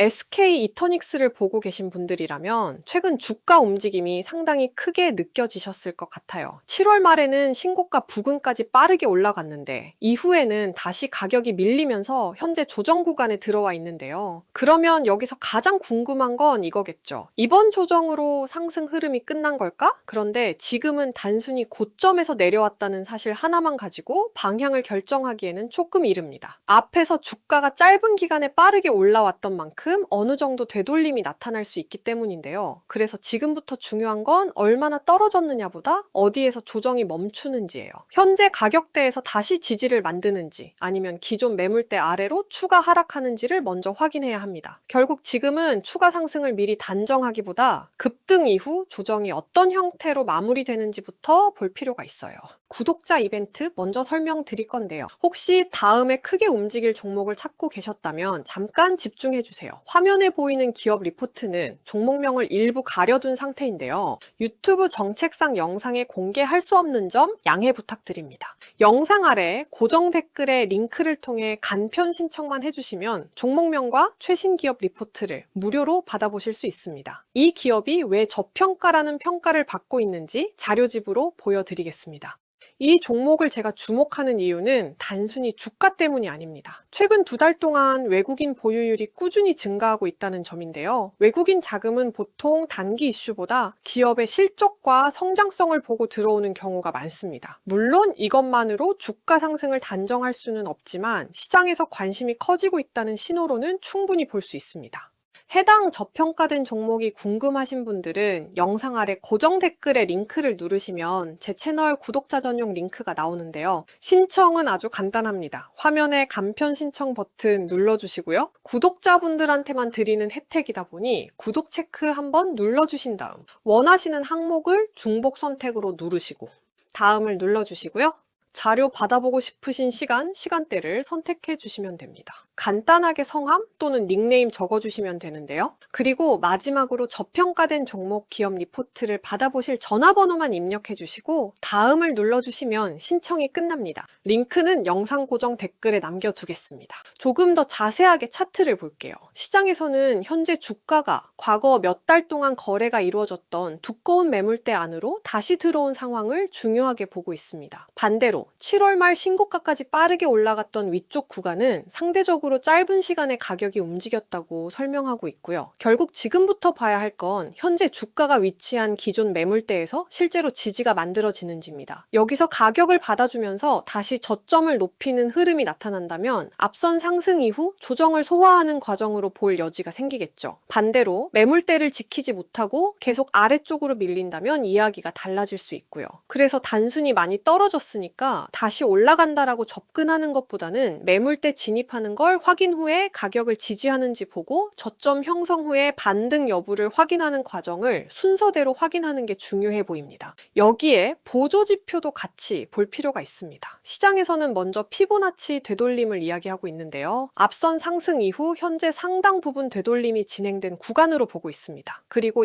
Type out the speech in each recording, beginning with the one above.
SK 이터닉스를 보고 계신 분들이라면 최근 주가 움직임이 상당히 크게 느껴지셨을 것 같아요. 7월 말에는 신고가 부근까지 빠르게 올라갔는데 이후에는 다시 가격이 밀리면서 현재 조정 구간에 들어와 있는데요. 그러면 여기서 가장 궁금한 건 이거겠죠. 이번 조정으로 상승 흐름이 끝난 걸까? 그런데 지금은 단순히 고점에서 내려왔다는 사실 하나만 가지고 방향을 결정하기에는 조금 이릅니다. 앞에서 주가가 짧은 기간에 빠르게 올라왔던 만큼 어느 정도 되돌림이 나타날 수 있기 때문인데요. 그래서 지금부터 중요한 건 얼마나 떨어졌느냐보다 어디에서 조정이 멈추는지예요. 현재 가격대에서 다시 지지를 만드는지 아니면 기존 매물대 아래로 추가 하락하는지를 먼저 확인해야 합니다. 결국 지금은 추가 상승을 미리 단정하기보다 급등 이후 조정이 어떤 형태로 마무리되는지부터 볼 필요가 있어요. 구독자 이벤트 먼저 설명드릴 건데요. 혹시 다음에 크게 움직일 종목을 찾고 계셨다면 잠깐 집중해 주세요. 화면에 보이는 기업 리포트는 종목명을 일부 가려둔 상태인데요. 유튜브 정책상 영상에 공개할 수 없는 점 양해 부탁드립니다. 영상 아래 고정 댓글에 링크를 통해 간편 신청만 해주시면 종목명과 최신 기업 리포트를 무료로 받아보실 수 있습니다. 이 기업이 왜 저평가라는 평가를 받고 있는지 자료집으로 보여드리겠습니다. 이 종목을 제가 주목하는 이유는 단순히 주가 때문이 아닙니다. 최근 2달 동안 외국인 보유율이 꾸준히 증가하고 있다는 점인데요. 외국인 자금은 보통 단기 이슈보다 기업의 실적과 성장성을 보고 들어오는 경우가 많습니다. 물론 이것만으로 주가 상승을 단정할 수는 없지만 시장에서 관심이 커지고 있다는 신호로는 충분히 볼 수 있습니다. 해당 저평가된 종목이 궁금하신 분들은 영상 아래 고정 댓글에 링크를 누르시면 제 채널 구독자 전용 링크가 나오는데요. 신청은 아주 간단합니다. 화면에 간편 신청 버튼 눌러주시고요. 구독자분들한테만 드리는 혜택이다 보니 구독 체크 한번 눌러주신 다음 원하시는 항목을 중복 선택으로 누르시고 다음을 눌러주시고요. 자료 받아보고 싶으신 시간대를 선택해 주시면 됩니다. 간단하게 성함 또는 닉네임 적어주시면 되는데요. 그리고 마지막으로 저평가된 종목 기업 리포트를 받아보실 전화번호만 입력해 주시고 다음을 눌러주시면 신청이 끝납니다. 링크는 영상 고정 댓글에 남겨두겠습니다. 조금 더 자세하게 차트를 볼게요. 시장에서는 현재 주가가 과거 몇 달 동안 거래가 이루어졌던 두꺼운 매물대 안으로 다시 들어온 상황을 중요하게 보고 있습니다. 반대로 7월 말 신고가까지 빠르게 올라갔던 위쪽 구간은 상대적으로 짧은 시간에 가격이 움직였다고 설명하고 있고요. 결국 지금부터 봐야 할 건 현재 주가가 위치한 기존 매물대에서 실제로 지지가 만들어지는지입니다. 여기서 가격을 받아주면서 다시 저점을 높이는 흐름이 나타난다면 앞선 상승 이후 조정을 소화하는 과정으로 볼 여지가 생기겠죠. 반대로 매물대를 지키지 못하고 계속 아래쪽으로 밀린다면 이야기가 달라질 수 있고요. 그래서 단순히 많이 떨어졌으니까 다시 올라간다라고 접근하는 것보다는 매물대 진입하는 걸 확인 후에 가격을 지지하는지 보고 저점 형성 후에 반등 여부를 확인하는 과정을 순서대로 확인하는 게 중요해 보입니다. 여기에 보조 지표도 같이 볼 필요가 있습니다. 시장에서는 먼저 피보나치 되돌림을 이야기하고 있는데요. 앞선 상승 이후 현재 상당 부분 되돌림이 진행된 구간으로 보고 있습니다. 그리고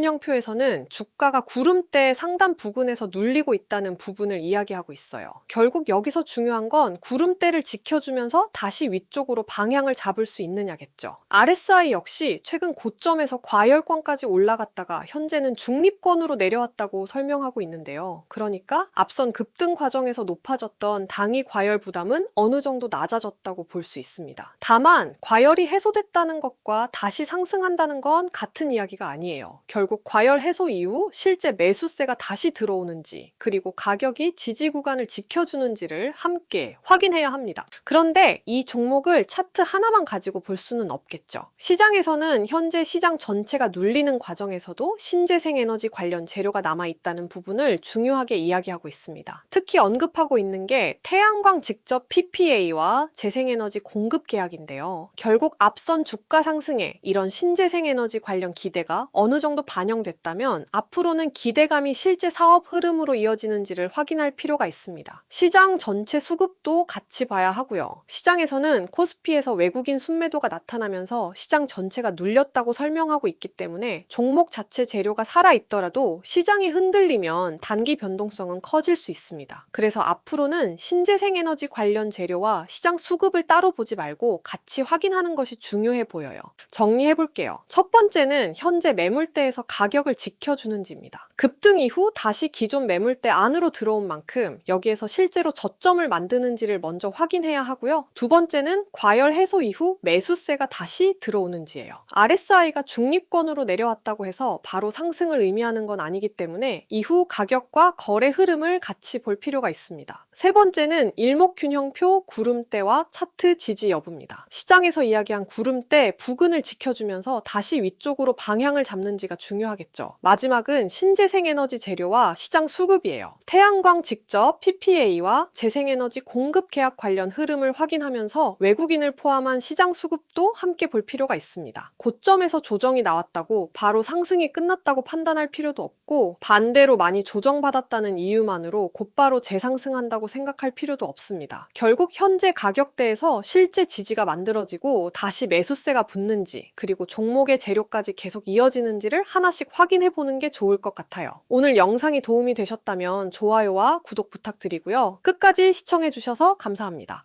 일목균형표에서는 주가가 구름대 상단 부근에서 눌리고 있다는 부분을 이야기하고 있어요. 결국 여기서 중요한 건 구름대를 지켜주면서 다시 위쪽으로 방향을 잡을 수 있느냐겠죠. RSI 역시 최근 고점에서 과열권까지 올라갔다가 현재는 중립권으로 내려왔다고 설명하고 있는데요. 그러니까 앞선 급등 과정에서 높아졌던 당위 과열 부담은 어느 정도 낮아졌다고 볼 수 있습니다. 다만 과열이 해소됐다는 것과 다시 상승한다는 건 같은 이야기가 아니에요. 결국 과열 해소 이후 실제 매수세가 다시 들어오는지 그리고 가격이 지지 구간을 지켜주는지를 함께 확인해야 합니다. 그런데 이 종목을 차트 하나만 가지고 볼 수는 없겠죠. 시장에서는 현재 시장 전체가 눌리는 과정에서도 신재생에너지 관련 재료가 남아있다는 부분을 중요하게 이야기하고 있습니다. 특히 언급하고 있는 게 태양광 직접 PPA와 재생에너지 공급 계약인데요. 결국 앞선 주가 상승에 이런 신재생에너지 관련 기대가 어느 정도 반영됐다면 앞으로는 기대감이 실제 사업 흐름으로 이어지는지를 확인할 필요가 있습니다. 시장 전체 수급도 같이 봐야 하고요. 시장에서는 코스피에서 외국인 순매도가 나타나면서 시장 전체가 눌렸다고 설명하고 있기 때문에 종목 자체 재료가 살아있더라도 시장이 흔들리면 단기 변동성은 커질 수 있습니다. 그래서 앞으로는 신재생에너지 관련 재료와 시장 수급을 따로 보지 말고 같이 확인하는 것이 중요해 보여요. 정리해 볼게요. 첫 번째는 현재 매물대에서 가격을 지켜주는지입니다. 급등 이후 다시 기존 매물대 안으로 들어온 만큼 여기에서 실제로 저점을 만드는지를 먼저 확인해야 하고요. 두 번째는 과열 해소 이후 매수세가 다시 들어오는지예요. RSI가 중립권으로 내려왔다고 해서 바로 상승을 의미하는 건 아니기 때문에 이후 가격과 거래 흐름을 같이 볼 필요가 있습니다. 세 번째는 일목균형표 구름대와 차트 지지 여부입니다. 시장에서 이야기한 구름대 부근을 지켜주면서 다시 위쪽으로 방향을 잡는지가 중요하겠죠. 마지막은 신재생에너지 재료와 시장 수급이에요. 태양광 직접 PPA와 재생에너지 공급 계약 관련 흐름을 확인하면서 외국인을 포함한 시장 수급도 함께 볼 필요가 있습니다. 고점에서 조정이 나왔다고 바로 상승이 끝났다고 판단할 필요도 없고, 반대로 많이 조정받았다는 이유만으로 곧바로 재상승한다고 생각할 필요도 없습니다. 결국 현재 가격대에서 실제 지지가 만들어지고 다시 매수세가 붙는지, 그리고 종목의 재료까지 계속 이어지는지를 하나씩 확인해 보는 게 좋을 것 같아요. 오늘 영상이 도움이 되셨다면 좋아요와 구독 부탁드리고요. 끝까지 시청해 주셔서 감사합니다.